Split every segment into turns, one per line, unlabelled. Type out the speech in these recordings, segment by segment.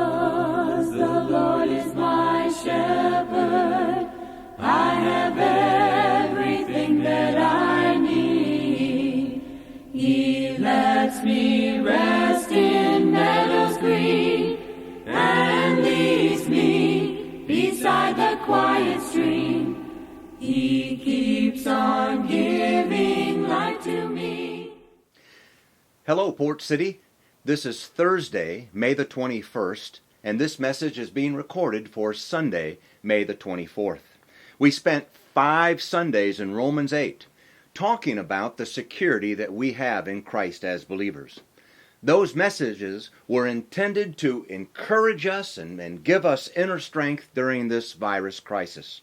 Because the Lord is my shepherd, I have everything that I need. He lets me rest in meadows green and leads me beside the quiet stream. He keeps on giving life to me.
Hello, Port City. This is Thursday, May the 21st, and this message is being recorded for Sunday, May the 24th. We spent 5 Sundays in Romans 8 talking about the security that we have in Christ as believers. Those messages were intended to encourage us and give us inner strength during this virus crisis.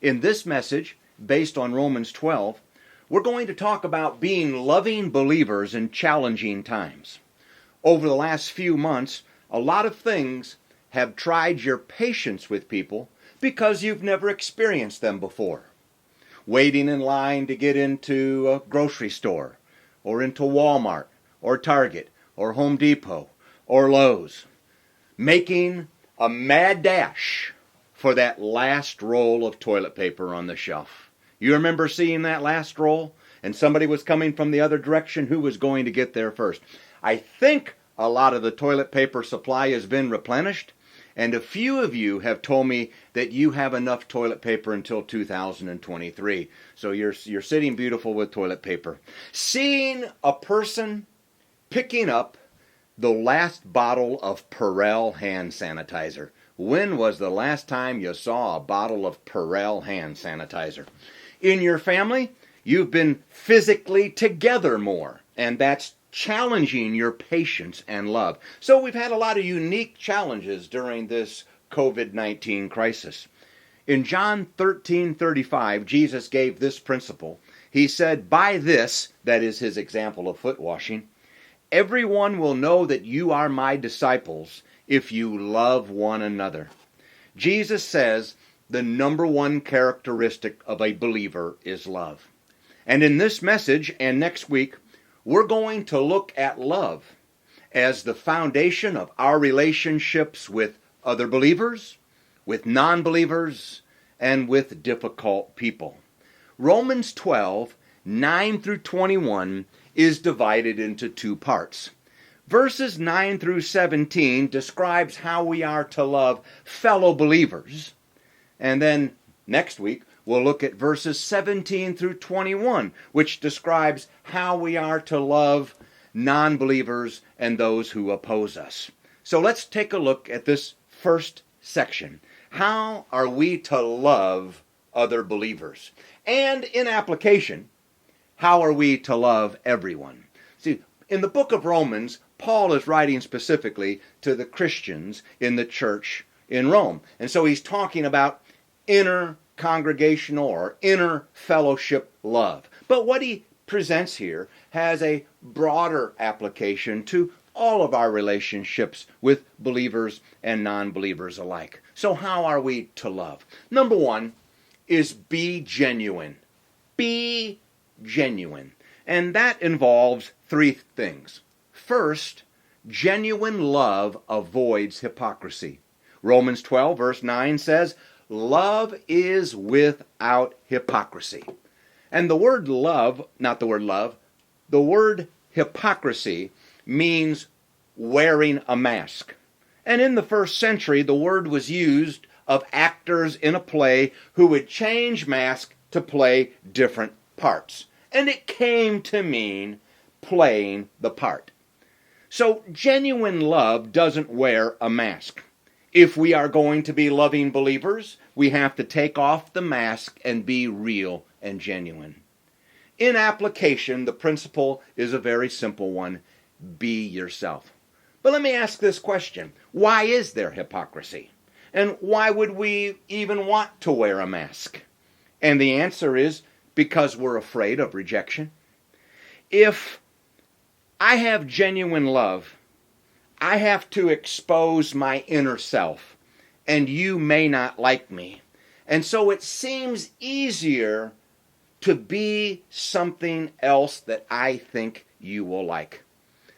In this message, based on Romans 12, we're going to talk about being loving believers in challenging times. Over the last few months, a lot of things have tried your patience with people because you've never experienced them before. Waiting in line to get into a grocery store, or into Walmart, or Target, or Home Depot, or Lowe's. Making a mad dash for that last roll of toilet paper on the shelf. You remember seeing that last roll? And somebody was coming from the other direction. Who was going to get there first? I think a lot of the toilet paper supply has been replenished, and a few of you have told me that you have enough toilet paper until 2023. So you're sitting beautiful with toilet paper. Seeing a person picking up the last bottle of Perel hand sanitizer. When was the last time you saw a bottle of Perel hand sanitizer? In your family, you've been physically together more, and that's challenging your patience and love. So we've had a lot of unique challenges during this COVID-19 crisis. In John 13:35, Jesus gave this principle. He said, "By this," that is his example of foot washing, "everyone will know that you are my disciples if you love one another." Jesus says the number one characteristic of a believer is love. And in this message and next week, we're going to look at love as the foundation of our relationships with other believers, with non-believers, and with difficult people. Romans 12, 9 through 21 is divided into 2 parts. Verses 9 through 17 describes how we are to love fellow believers. And then next week, we'll look at verses 17 through 21, which describes how we are to love non-believers and those who oppose us. So let's take a look at this first section. How are we to love other believers? And in application, how are we to love everyone? See, in the book of Romans, Paul is writing specifically to the Christians in the church in Rome. And so he's talking about inner congregational or inner fellowship love. But what he presents here has a broader application to all of our relationships with believers and non-believers alike. So how are we to love? Number 1 is be genuine. Be genuine. And that involves 3 things. First, genuine love avoids hypocrisy. Romans 12 verse 9 says, "Love is without hypocrisy." And the word love, not the word love, the word hypocrisy means wearing a mask. And in the first century, the word was used of actors in a play who would change mask to play different parts. And it came to mean playing the part. So genuine love doesn't wear a mask. If we are going to be loving believers, we have to take off the mask and be real and genuine. In application, the principle is a very simple one. Be yourself. But let me ask this question. Why is there hypocrisy? And why would we even want to wear a mask? And the answer is because we're afraid of rejection. If I have genuine love, I have to expose my inner self, and you may not like me. And so it seems easier to be something else that I think you will like.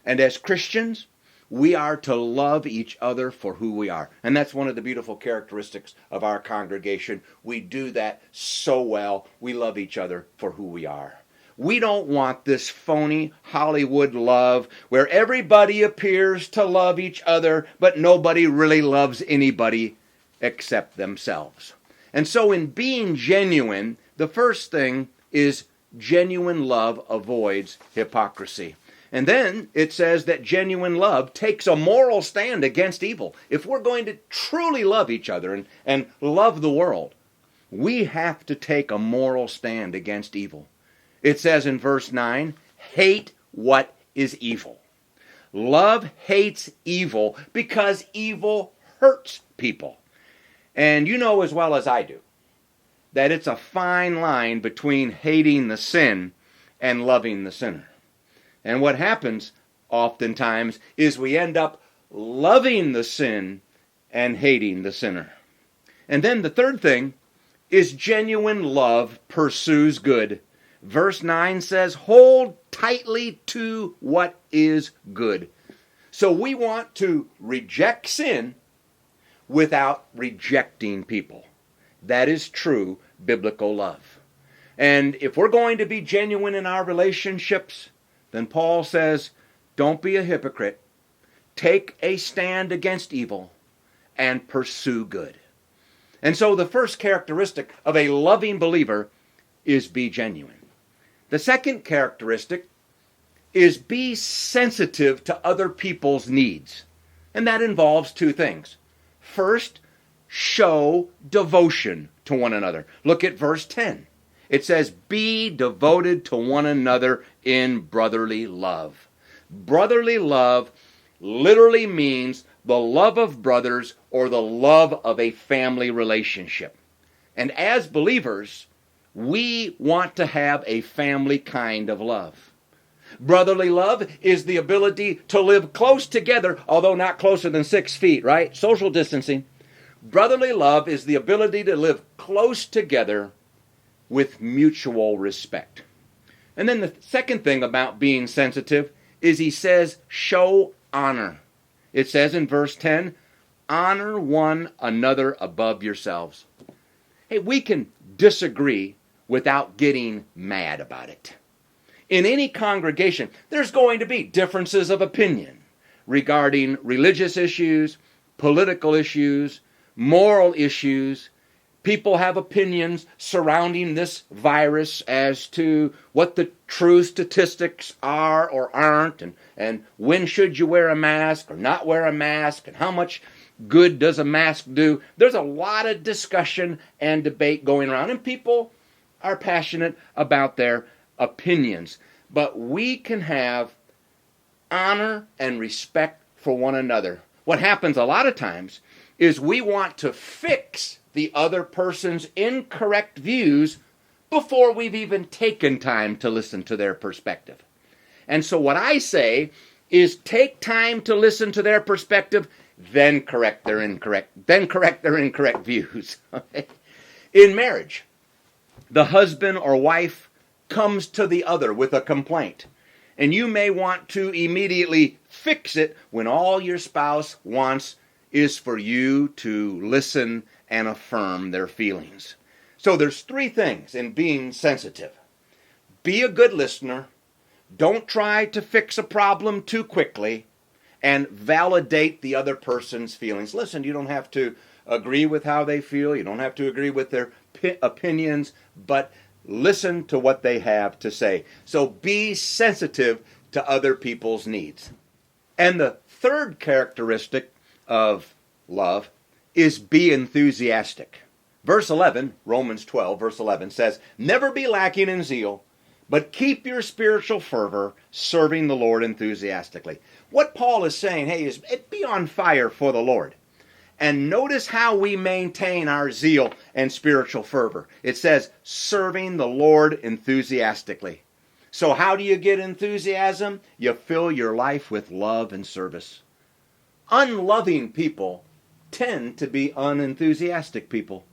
And as Christians, We are to love each other for who we are. And that's one of the beautiful characteristics of our congregation. We do that so well. We love each other for who we are. We don't want this phony Hollywood love where everybody appears to love each other, but nobody really loves anybody except themselves. And so in being genuine, the first thing is genuine love avoids hypocrisy. And then it says that genuine love takes a moral stand against evil. If we're going to truly love each other and love the world, we have to take a moral stand against evil. It says in verse 9, hate what is evil. Love hates evil because evil hurts people. And you know as well as I do that it's a fine line between hating the sin and loving the sinner. And what happens oftentimes is we end up loving the sin and hating the sinner. And then the third thing is genuine love pursues good. Verse 9 says, hold tightly to what is good. So we want to reject sin without rejecting people. That is true biblical love. And if we're going to be genuine in our relationships, then Paul says, don't be a hypocrite. Take a stand against evil and pursue good. And so the first characteristic of a loving believer is be genuine. The second characteristic is be sensitive to other people's needs. And that involves two things. First, show devotion to one another. Look at verse 10. It says, be devoted to one another in brotherly love. Brotherly love literally means the love of brothers or the love of a family relationship. And as believers, we want to have a family kind of love. Brotherly love is the ability to live close together, although not closer than 6 feet, right? Social distancing. Brotherly love is the ability to live close together with mutual respect. And then the second thing about being sensitive is he says, show honor. It says in verse 10, honor one another above yourselves. Hey, we can disagree without getting mad about it. In any congregation, there's going to be differences of opinion regarding religious issues, political issues, moral issues. People have opinions surrounding this virus as to what the true statistics are or aren't, and when should you wear a mask or not wear a mask, and how much good does a mask do. There's a lot of discussion and debate going around, and people are passionate about their opinions. But we can have honor and respect for one another. What happens a lot of times is we want to fix the other person's incorrect views before we've even taken time to listen to their perspective. And so what I say is take time to listen to their perspective, then correct their incorrect views. In marriage, the husband or wife comes to the other with a complaint, and you may want to immediately fix it when all your spouse wants is for you to listen and affirm their feelings. So there's 3 things in being sensitive. Be a good listener. Don't try to fix a problem too quickly. And validate the other person's feelings. Listen, you don't have to agree with how they feel. You don't have to agree with their opinions. But listen to what they have to say. So be sensitive to other people's needs. And the third characteristic of love is be enthusiastic. Verse 11, Romans 12, verse 11 says, never be lacking in zeal, but keep your spiritual fervor, serving the Lord enthusiastically. What Paul is saying, hey, is be on fire for the Lord. And notice how we maintain our zeal and spiritual fervor. It says, serving the Lord enthusiastically. So how do you get enthusiasm? You fill your life with love and service. Unloving people tend to be unenthusiastic people.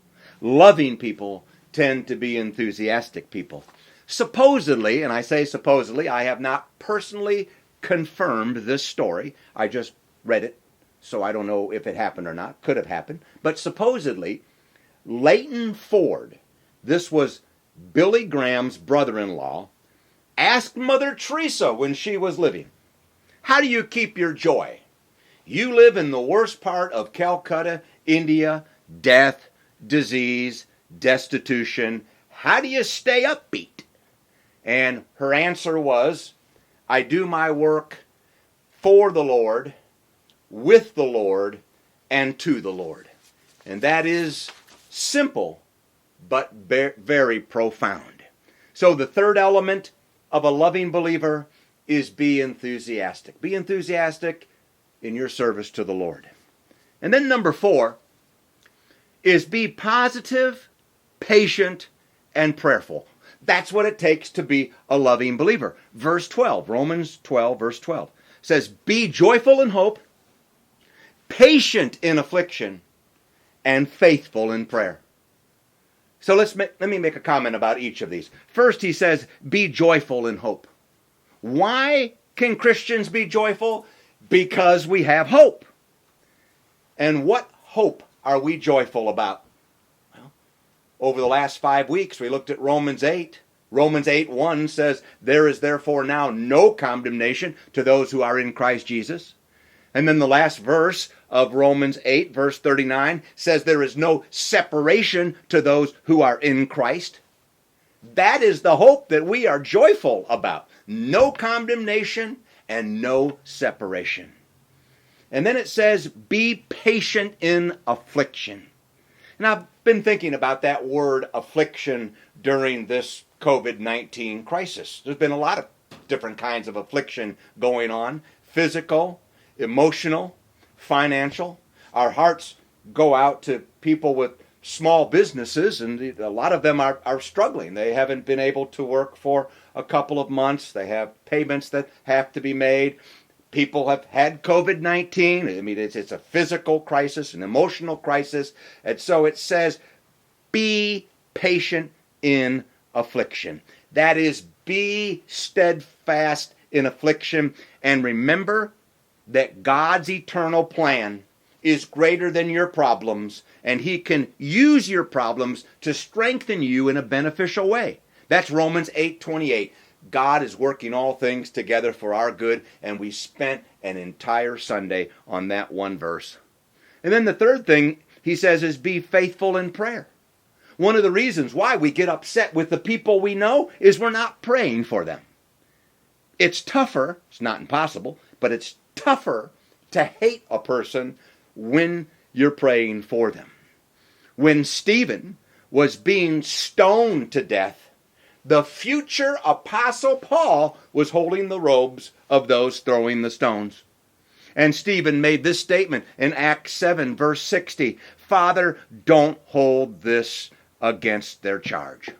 Loving people tend to be enthusiastic people. Supposedly, and I say supposedly, I have not personally confirmed this story. I just read it, so I don't know if it happened or not. Could have happened. But supposedly, Leighton Ford, this was Billy Graham's brother-in-law, asked Mother Teresa when she was living, "How do you keep your joy? You live in the worst part of Calcutta, India, death, disease, destitution. How do you stay upbeat?" And her answer was, "I do my work for the Lord, with the Lord, and to the Lord." And that is simple, but very profound. So the third element of a loving believer is be enthusiastic. Be enthusiastic in your service to the Lord. And then number 4 is be positive, patient, and prayerful. That's what it takes to be a loving believer. Verse 12, Romans 12, verse 12, says, "Be joyful in hope, patient in affliction, and faithful in prayer." So let me make a comment about each of these. First, he says, be joyful in hope. Why can Christians be joyful? Because we have hope. And what hope are we joyful about? Well, over the last 5 weeks, we looked at Romans 8. Romans 8:1 says, "There is therefore now no condemnation to those who are in Christ Jesus." And then the last verse of Romans 8, verse 39, says there is no separation to those who are in Christ. That is the hope that we are joyful about. No condemnation and no separation. And then it says, be patient in affliction. And I've been thinking about that word affliction during this COVID-19 crisis. There's been a lot of different kinds of affliction going on. Physical, emotional, financial. Our hearts go out to people with small businesses, and a lot of them are struggling. They haven't been able to work for a couple of months. They have payments that have to be made. People have had COVID-19. I mean, it's a physical crisis, an emotional crisis. And so it says, be patient in affliction. That is, be steadfast in affliction. And remember that God's eternal plan is greater than your problems, and He can use your problems to strengthen you in a beneficial way. That's Romans 8:28. God is working all things together for our good, and we spent an entire Sunday on that one verse. And then the third thing he says is be faithful in prayer. One of the reasons why we get upset with the people we know is we're not praying for them. It's tougher, it's not impossible, but it's tougher to hate a person when you're praying for them. When Stephen was being stoned to death, the future Apostle Paul was holding the robes of those throwing the stones. And Stephen made this statement in Acts 7, verse 60, "Father, don't hold this against their charge."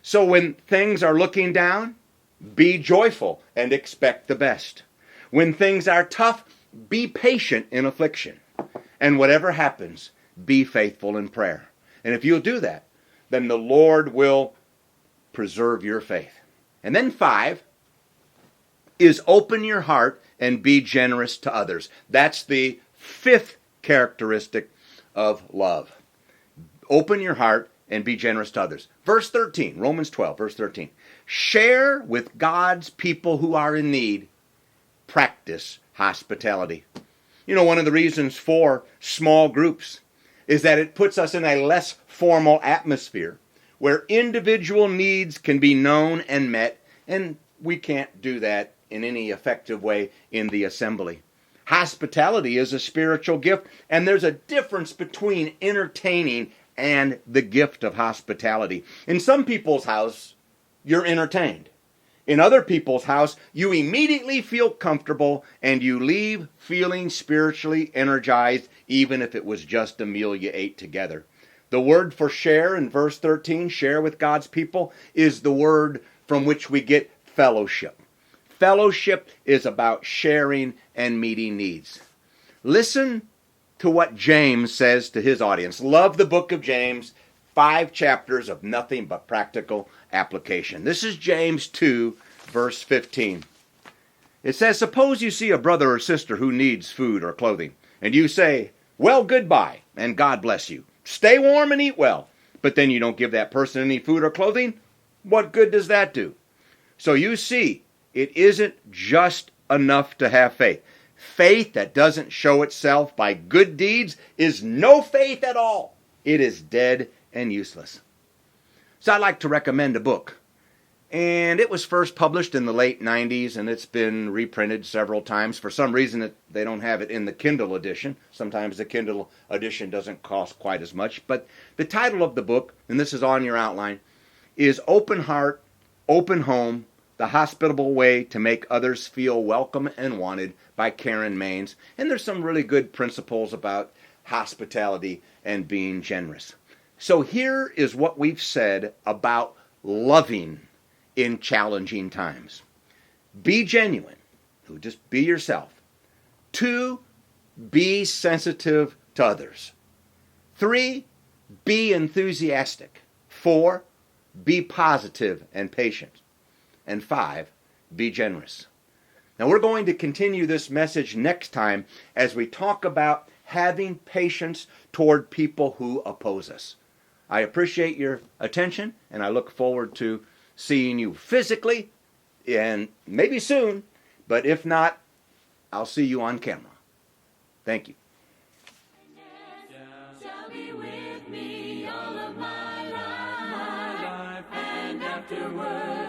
So when things are looking down, be joyful and expect the best. When things are tough, be patient in affliction. And whatever happens, be faithful in prayer. And if you'll do that, then the Lord will preserve your faith. And then 5 is open your heart and be generous to others. That's the 5th characteristic of love. Open your heart and be generous to others. Verse 13, Romans 12, verse 13. Share with God's people who are in need. Practice hospitality. You know, one of the reasons for small groups is that it puts us in a less formal atmosphere where individual needs can be known and met, and we can't do that in any effective way in the assembly. Hospitality is a spiritual gift, and there's a difference between entertaining and the gift of hospitality. In some people's house, you're entertained. In other people's house, you immediately feel comfortable and you leave feeling spiritually energized, even if it was just a meal you ate together. The word for share in verse 13, share with God's people, is the word from which we get fellowship. Fellowship is about sharing and meeting needs. Listen to what James says to his audience. Love the book of James. 5 chapters of nothing but practical application. This is James 2, verse 15. It says, suppose you see a brother or sister who needs food or clothing, and you say, well, goodbye, and God bless you. Stay warm and eat well. But then you don't give that person any food or clothing. What good does that do? So you see, it isn't just enough to have faith. Faith that doesn't show itself by good deeds is no faith at all. It is dead and useless. So I'd like to recommend a book. And it was first published in the late 90s, and it's been reprinted several times. For some reason, they don't have it in the Kindle edition. Sometimes the Kindle edition doesn't cost quite as much. But the title of the book, and this is on your outline, is Open Heart, Open Home, The Hospitable Way to Make Others Feel Welcome and Wanted by Karen Maines. And there's some really good principles about hospitality and being generous. So here is what we've said about loving in challenging times. Be genuine. Just be yourself. 2, be sensitive to others. 3, be enthusiastic. 4, be positive and patient. And 5, be generous. Now we're going to continue this message next time as we talk about having patience toward people who oppose us. I appreciate your attention, and I look forward to seeing you physically, and maybe soon, but if not, I'll see you on camera. Thank you.
Shall be with me all of my life, and afterwards